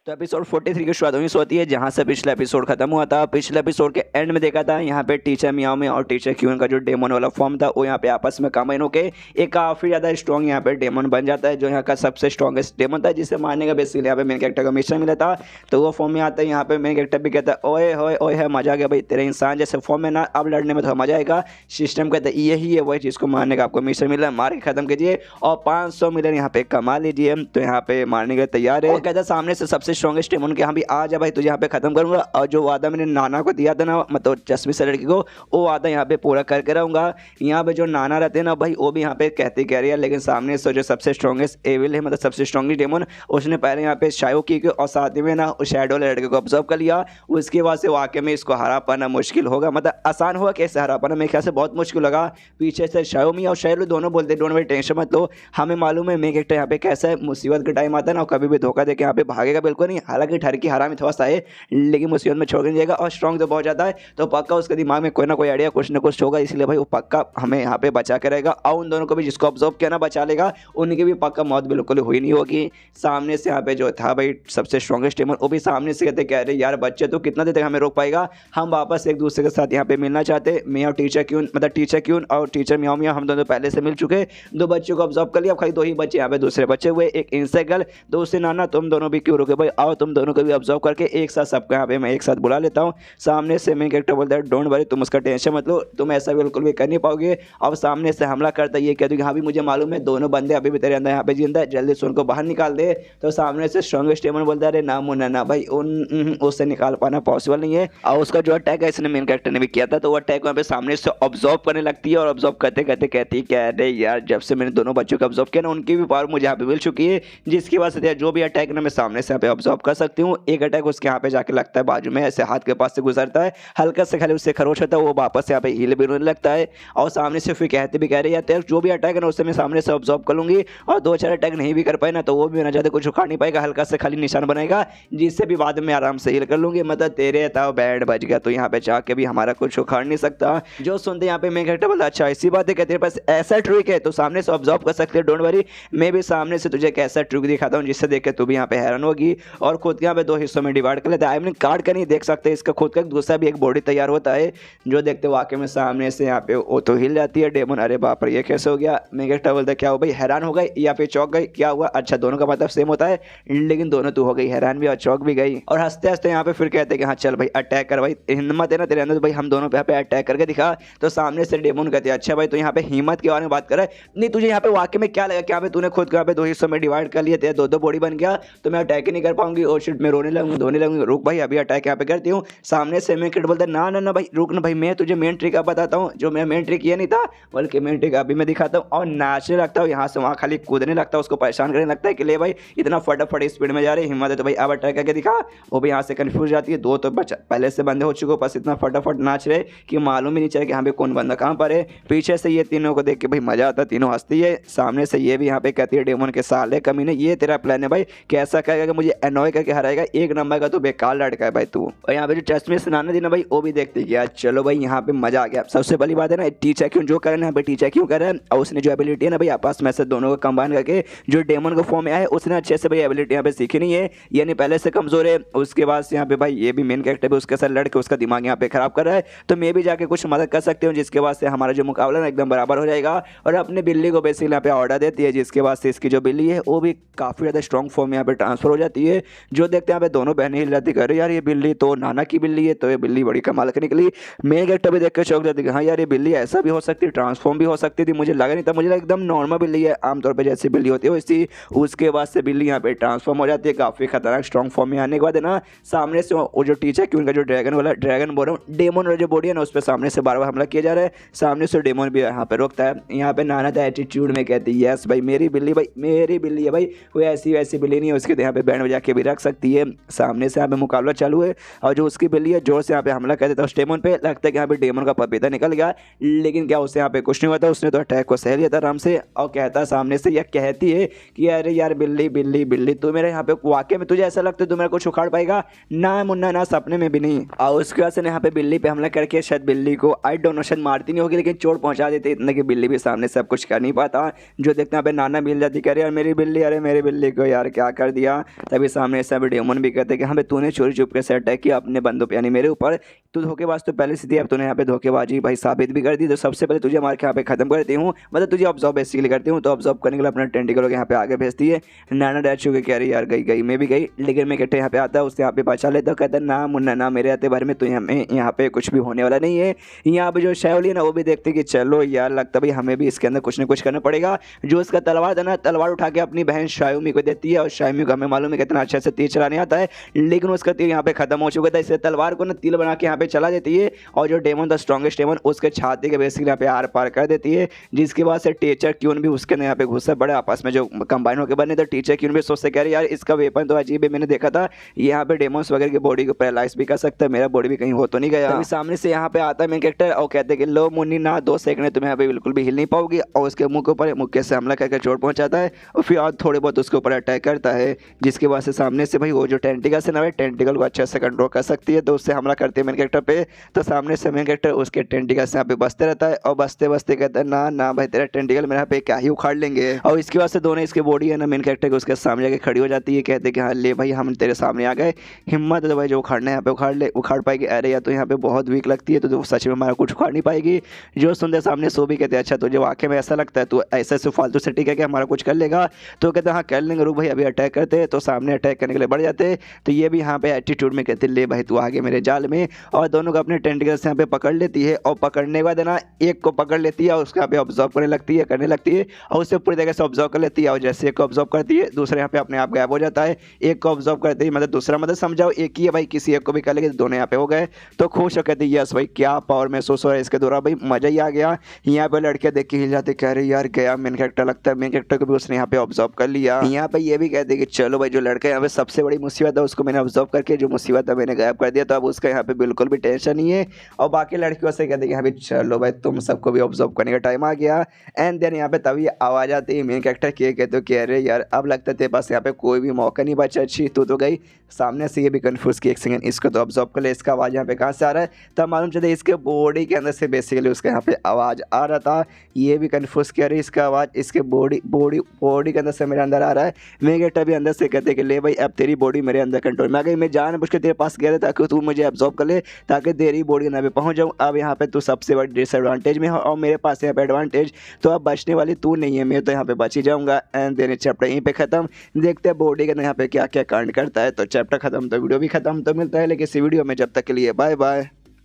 तो एपिसोड 43 की शुरुआत वहीं से होती है जहां से पिछला एपिसोड खत्म हुआ था। पिछले एपिसोड के एंड में देखा था यहाँ पे टीचर मियाओ में और टीचर क्यून का जो डेमन वाला फॉर्म था वो यहाँ पे आपस में कंबाइन होके एक काफी ज्यादा स्ट्रॉन्ग यहाँ पे डेमन बन जाता है, जो यहाँ का सबसे स्ट्रॉन्गेस्ट डेमन था जिसे मारने का बेसिकली यहाँ पे मेन कैरेक्टर का मिशन मिला था। तो वो फॉर्म में आता है, यहाँ पे मेन कैरेक्टर भी कहता है ओए होए ओए है मजा आ गया भाई तेरे इंसान जैसे फॉर्म में ना, अब लड़ने में थोड़ा मजा आएगा। सिस्टम कहता है यही है वही चीज़ को मारने का आपको मिशन मिला, मार के खत्म कीजिए और 500 मिलियन यहाँ पे कमा लीजिए। तो यहाँ पे मारने के लिए तैयार है, कहता है सामने से सबसे स्ट्रॉन्गेस्ट डेमन के यहाँ भी आ जा भाई तुझे यहाँ पे खत्म करूंगा, और जो वादा मैंने नाना को दिया था ना, मतलब चश्मे से लड़की को, वो वादा यहाँ पे पूरा करके रहूंगा। यहाँ पे जो नाना रहते हैं ना भाई वो भी यहाँ पे कहते कह रही है, लेकिन सामने से जो सबसे स्ट्रॉन्गेस्ट एविल है, मतलब सबसे स्ट्रॉन्गेस्ट डेमन, उसने पहले यहाँ पे शायो की और साथ में ना उस शैडो लड़के को ऑब्जर्व कर लिया। उसके बाद से वाकई में इसको हरा पाना मुश्किल होगा, मतलब आसान होगा कैसे हरा पाना, मेरे ख्याल से बहुत मुश्किल लगा। पीछे से शायोमी और शैलो दोनों बोलते डोंट वरी टेंशन मत लो, हमें मालूम है मेन कैरेक्टर यहाँ पे कैसा है, मुसीबत का टाइम आता है ना कभी भी धोखा देके यहाँ पे भागेगा बिल्कुल नहीं। हालांकि ठर की हरा में थोड़ा सा है लेकिन मुसीबत में छोड़ नहीं जाएगा, और स्ट्रॉन्ग तो बहुत ज़्यादा है, तो पक्का उसके दिमाग में कोई ना कोई आइडिया कुछ ना कुछ होगा, इसलिए भाई वो पक्का हमें यहाँ पे बचा के रहेगा। और उन दोनों को भी जिसको ऑब्जर्व किया ना बचा लेगा, उनकी भी पक्का मौत बिल्कुल हुई नहीं होगी। सामने से यहाँ पे जो था भाई सबसे स्ट्रॉन्गेस्ट डेमन, वो भी सामने से कहते कह रहे यार बच्चे तो कितना देर तक हमें रोक पाएगा, हम वापस एक दूसरे के साथ यहाँ पे मिलना चाहते। मैं और टीचर क्यून, मतलब टीचर क्यून और टीचर मियाओ मियाओ हम दोनों पहले से मिल चुके, दो बच्चों को ऑब्जर्व कर लिया, अब खाली दो ही बच्चे यहाँ पे दूसरे बच्चे हुए, एक इंसेक्ट गर्ल, तो उससे नाना तुम दोनों भी क्यों रुके भाई, आओ तुम दोनों को भी ऑब्जर्व करके एक साथ सबको यहाँ पे मैं एक साथ बुला लेता हूँ। सामने से मेन कैरेक्टर बोलता है डोंट वरी तुम उसका टेंशन मत लो, तुम ऐसा बिल्कुल भी कर नहीं पाओगे। अब सामने से हमला करता है, ये कह दूँ हाँ भी मुझे मालूम है दोनों बंदे अभी भी तेरे अंदर यहाँ पे जिंदा है, जल्दी से उनको बाहर निकाल दे। तो सामने से स्ट्रॉन्गेस्ट डेमन बोलता है अरे ना मुन्ना ना भाई उससे निकाल पाना पॉसिबल नहीं है। और उसका जो अटैक है इसने मेन कैरेक्टर ने भी किया था, तो वो अटैक वहाँ पे सामने से ऑब्जर्व करने लगती है, और ऑब्जर्व करते करते कहती है कि अरे यार जब से मैंने दोनों बच्चों को ऑब्जर्व किया ना उनकी भी पावर मुझे यहाँ पे मिल चुकी है, जिसकी वजह से जो भी अटैक ना मैं सामने से यहाँ पे ऑब्जर्व कर सकती हूँ। एक अटैक उसके यहाँ पे जाके लगता है बाजू में, ऐसे हाथ के पास से गुजरता है, हल्का से खाली उससे खरोच होता है, वो वापस यहाँ पे हील भी रोने लगता है। और सामने से फिर कहते भी कह रहे हैं जो भी अटैक है ना उससे मैं सामने से ऑब्जर्व कर लूंगी, और दो चार अटैक नहीं भी कर पाए ना तो वो भी ना ज़्यादा कुछ उखाड़ नहीं पाएगा, हल्का से खाली निशान बनाएगा जिससे भी बाद में आराम से हील कर लूंगी। मतलब तेरे ताव बैंड बज गया, तो यहाँ पे जाके भी हमारा कुछ उखाड़ नहीं सकता। जो सुनते यहाँ पे मैं कैरेक्टर बोला अच्छा ऐसी बात है क्या तेरे पास ऐसा ट्रिक है, तो सामने से ऑब्जर्व कर सकते हैं डोंट वरी, मैं भी सामने से तुझे एक ऐसा ट्रिक दिखाता हूँ जिससे देख के तू भी यहाँ पे हैरान होगी। और खुद यहाँ पे दो हिस्सों में डिवाइड कर लेता है, आई मीन काट कर नहीं देख सकते, इसका खुद का दूसरा भी एक बॉडी तैयार होता है, जो देखते वाकई में सामने से यहाँ पे वो तो हिल जाती है डेमन। अरे बाप रे ये कैसे हो गया, मैं कैरेक्टर बोलता है क्या हो भाई हैरान हो गई या फिर चौंक गई, क्या हुआ, अच्छा दोनों का मतलब सेम होता है लेकिन दोनों तू हो गई हैरान भी और चौंक भी गई। और हंसते हंसते यहाँ पे फिर कहते हैं कि हाँ चल भाई अटैक कर भाई, हिम्मत है ना तेरे अंदर तो भाई हम दोनों पे यहाँ पे अटैक करके दिखा। तो सामने से डेमन कहते हैं अच्छा भाई तो यहाँ पे हिम्मत के बारे में बात कर रहा है, नहीं तुझे यहाँ पे वाकई में क्या लगा कि यहाँ पे तूने खुद को यहाँ पे दो हिस्सों में डिवाइड कर लिया, तेरा दो दो बॉडी बन गया तो मैं अटैक ही नहीं कर पाऊंगी, और शिट मैं रोने लगूंगी धोने लगूंगी, रुक भाई अभी अटैक यहाँ पे करती हूँ। सामने से मैं बोलता है ना ना ना भाई रुक ना भाई, मैं तुझे मेन ट्रिक अब बताता हूँ, जो मैं मेन ट्रिक ये नहीं था बल्कि मेन ट्रिक अभी मैं दिखाता हूँ। और नाचने लगता हूँ यहाँ से वहाँ, खाली कूदने लगता है, उसको परेशान करने लगता है कि ले भाई इतना फटाफट स्पीड में जा रही हिम्मत है तो भाई अब अटैक करके दिखा। वो भी यहाँ से कंफ्यूज जाती है, दो तो पहले से बंदे हो चुके हो, बस इतना फटाफट नाच रहे कि मालूम ही नहीं चले कि यहाँ पे कौन बंदा कहाँ पर है। पीछे से ये तीनों को देख के भाई मजा आता है, तीनों हंसती है। सामने से ये भी यहाँ पे कहती है डेमन के साले कमीने ये तेरा प्लान है भाई, कैसा कहेगा कि मुझे एनॉय करके हराएगा, एक नंबर का तो बेकार लड़का है भाई तू। और यहाँ पे जो चश्मे से नाना दी ना भाई वो भी देखते गया, चलो भाई यहाँ पे मजा आ गया। सबसे बड़ी बात है ना टीचर क्यों जो कर रहे हैं यहाँ पे टीचर क्यों कर रहे हैं, और उसने जो एबिलिटी है ना भाई आपस में से दोनों को कंबाइन करके जो डेमन को फॉर्म में आया है उसने अच्छे से भाई एबिलिटी यहाँ पे सीखी नहीं है, यानी पहले से कमजोर है। उसके बाद यहाँ पे भाई ये भी मेन कैरेक्टर भी उसके साथ लड़के उसका दिमाग यहाँ पे खराब कर रहा है, तो मैं भी जाके कुछ मदद कर सकती हूँ, जिसके बाद से हमारा जो मुकाबला ना एकदम बराबर हो जाएगा। और अपने बिल्ली को बेसिकली यहाँ पे ऑर्डर देती है, जिसके बाद से इसकी जो बिल्ली है वो भी काफ़ी ज़्यादा स्ट्रॉन्ग फॉर्म में यहाँ पे ट्रांसफर हो जाती है। जो देखते हैं यहाँ पे दोनों बहनें हिल जाती है, यार ये बिल्ली तो नाना की बिल्ली है, तो ये बिल्ली बड़ी कमाल के निकली। मेन कैरेक्टर भी देख कर चौंक जाती है हाँ यार ये बिल्ली ऐसा भी हो सकती है, ट्रांसफॉर्म भी हो सकती थी, मुझे लगा नहीं था, मुझे लगा एकदम नॉर्मल बिल्ली है आमतौर पर जैसी बिल्ली होती है वैसी। उसके बाद से बिल्ली यहाँ पे ट्रांसफॉर्म हो जाती है काफ़ी खतरनाक स्ट्रॉन्ग फॉर्म में आने के बाद है ना। सामने से वो जो टीचर क्यों उनका जो ड्रैगन बोल रहा हूँ डेमन वाला जो बॉडी है ना उस पर सामने से बार बार हमला किया जा रहा है। सामने से डेमन भी यहाँ पे रोकता है, यहाँ पे नाना था एटीट्यूड में कहती है यस भाई मेरी बिल्ली है भाई, कोई ऐसी वैसी बिल्ली नहीं है, उसके यहाँ पे बैंड बजा के भी रख सकती है। सामने से यहाँ पे मुकाबला चालू है और जो उसकी बिल्ली है जोर से यहाँ पे हमला कर देता है उस डेमन पे, लगता है कि यहाँ पे डेमन का पपीता निकल गया, लेकिन क्या उससे यहाँ पे कुछ नहीं हुआ था, उसने तो अटैक को सह लिया था आराम से। और कहता है सामने से, या कहती है कि अरे यार बिल्ली बिल्ली बिल्ली तू मेरे यहाँ पे वाकई में तुझे ऐसा लगता है तू मेरा कुछ उखाड़ पाएगा ना मुन्ना, ना सपने में भी नहीं। और उसके बाद से यहाँ पे बिल्ली पे हमला करके शायद बिल्ली को आई डोंट नो शायद मारती नहीं होगी लेकिन चोट पहुंचा देती इतना कि बिल्ली भी सामने सब कुछ कर नहीं पाता। जो देखते हैं यहाँ पे नाना मिल जाती कह रहे यार मेरी बिल्ली, अरे मेरी बिल्ली को यार क्या कर दिया। तभी सामने ऐसा भी डेमन भी कहते हैं कि हाँ भाई तूने चोरी चुप के से अटैक किया अपने बंदों पे यानी मेरे ऊपर, तू धोखेबाज तो पहले से थी, अब तूने यहाँ पे धोखेबाजी भाई साबित भी कर दी। तो सबसे पहले तुझे मार के यहाँ पे खत्म करती हूँ, मतलब तुझे ऑब्जॉर्व बेसिकली करती हूँ। तो ऑब्जॉर्व करने के लिए अपना टेंटिकल यहाँ पे आगे भेजती है। नाना डर चुके कह रही यार गई मैं भी गई, लेकिन मैं कहते यहाँ पे आता है उससे यहाँ पे बचा लेता, कहता ना मुन्ना ना मेरे आते बारे में तो यहाँ पे कुछ भी होने वाला नहीं है। यहाँ पे जो शाओली है ना वो भी देखते कि चलो यार लगता भाई हमें भी इसके अंदर कुछ ना कुछ करना पड़ेगा। जो उसका तलवार था ना, तलवार उठा के अपनी बहन शायोमी को देती है, और शायोमी को हमें मालूम है कितना अच्छे से तीर चलाने आता है, लेकिन उसका तीर यहाँ पे खत्म हो चुका था। इससे तलवार को ना तिल बना के यहाँ पे चला देती है, और जो डेमन था स्ट्रॉन्गेस्ट डेमन उसके छाती के बेसिकली यहाँ पे आर पार कर देती है। जिसके बाद से टीचर क्यून भी उसके यहाँ पे घुसा पड़े आपस में जो कंबाइन होकर बने। तो टीचर क्यून भी सोचते कह रहे यार इसका वेपन तो अजीब है, मैंने देखा था यहाँ पे डेमोन्स वगैरह की बॉडी को पैरालाइज भी कर सकता है, मेरा बॉडी भी कहीं हो तो नहीं गया। अभी सामने से यहाँ पे आता है मेन कैरेक्टर और कहते हैं कि लो मुन्नी ना 2 सेकंड तुम्हें यहाँ पे बिल्कुल भी हिल नहीं पाओगी, और उसके मुंह के ऊपर मुक्के से हमला करके चोट पहुंचाता है, और फिर और थोड़े बहुत उसके ऊपर अटैक करता है। जिसके बाद से सामने से भाई वो जो टेंटिकल से ना भाई टेंटिकल को अच्छे से कंट्रोल कर सकती है, तो उससे हमला करती है मेन कैरेक्टर पे। तो सामने से मेन कैरेक्टर उसके टेंटिकल से यहाँ पे बसते रहता है, और बसते बसते कहता है ना ना भाई तेरा टेंटिकल मेरे यहाँ पे क्या ही उखाड़ लेंगे। और इसके बाद से दोनों इसकी बॉडी है ना मेन कैरेक्टर के उसके सामने जाके खड़ी हो जाती है, कहते हैं कि हाँ ले भाई हम तेरे सामने आ गए, हिम्मत है तो भाई जो उखाड़ना है यहाँ पे उखाड़ ले, उखाड़ पाएगी। अरे यार तो यहाँ पे बहुत वीक लगती है, तो सच में हमारा कुछ उखाड़ नहीं पाएगी। जो सुनते सामने सो भी कहते हैं अच्छा तुझे वाकई में ऐसा लगता है तू ऐसे से फालतू से ठीक है कि हमारा कुछ कर लेगा। तो कहते हैं हाँ कर लेंगे, रुक भाई अभी अटैक करते हैं। तो सामने अटैक करने के लिए बढ़ जाते। तो ये भी यहाँ पे एटीट्यूड में कहते ले भाई तू आगे मेरे जाल में, और दोनों को अपने टेंटिकल से यहाँ पे पकड़ लेती है, और पकड़ने के बाद ना एक को पकड़ लेती है और उसके यहाँ पे ऑब्जर्व करने लगती है, और उससे पूरी तरीके से ऑब्जर्व कर लेती है। और जैसे एक को ऑब्जर्व करती है दूसरे यहाँ पे अपने आप गायब हो जाता है। एक को ऑब्जर्व करती है मतलब दूसरा मतलब समझाओ एक ही है भाई, किसी एक को भी कर लेंगे, दोनों यहाँ पे हो गए। तो खुश हो कहते यस भाई क्या पावर महसूस हो रहा है इसके दौरान, भाई मजा ही आ गया। यहाँ पे लड़के देख के हिल जाते, कह रहे यार गया मेन कैरेक्टर, लगता है मेन कैरेक्टर को भी उसने यहाँ पे ऑब्जर्व कर लिया। यहाँ पे ये भी कहते कि चलो भाई जो लड़का यहाँ पे सबसे बड़ी मुसीबत है उसको मैंने ऑब्जर्व करके जो मुसीबत है मैंने गायब कर दिया, तो अब उसका यहाँ पे बिल्कुल भी टेंशन नहीं है। और बाकी लड़कियों से कहते हैं कि चलो भाई तुम सबको भी ऑब्जर्व करने का टाइम आ गया। एंड देन यहाँ पे तभी आवाज आती है मेन कैरेक्टर की, कहते कह रहे यार अब लगता है तेरे पास यहाँ पे कोई भी मौका नहीं बचा, अच्छी तू तो गई। सामने से ये भी कंफ्यूज कि एक सेकंड इसको तो ऑब्जर्व कर ले, इसका आवाज़ यहाँ पे कहाँ से आ रहा है। तब मालूम चलता है इसके बॉडी के अंदर से बेसिकली उसका यहाँ पे आवाज़ आ रहा था। ये भी कंफ्यूज किया रही इसका आवाज़ इसके बॉडी के अंदर से मेरे अंदर आ रहा है। मेरे गेट भी अंदर से कहते कि ले भाई अब तेरी बॉडी मेरे अंदर कंट्रोल में आ गई, मैं जानबूझ के तेरे पास गया था ताकि तू मुझे ऑब्जर्व कर ले, ताकि तेरी बॉडी ना पे पहुँच जाऊँ। अब यहाँ पे तू सबसे बड़ी डिसएडवांटेज में हो और मेरे पास यहाँ पे एडवांटेज, तो अब बचने वाली तू नहीं है, मैं तो यहाँ पे बच ही जाऊँगा। एंड देन चैप्टर यहीं पे खत्म। देखते हैं बॉडी के अंदर यहाँ पे क्या क्या कांड करता है। तो चैप्टर खत्म तो वीडियो भी खत्म। तो मिलता है लेकिन इसी वीडियो में, जब तक के लिए बाय बाय।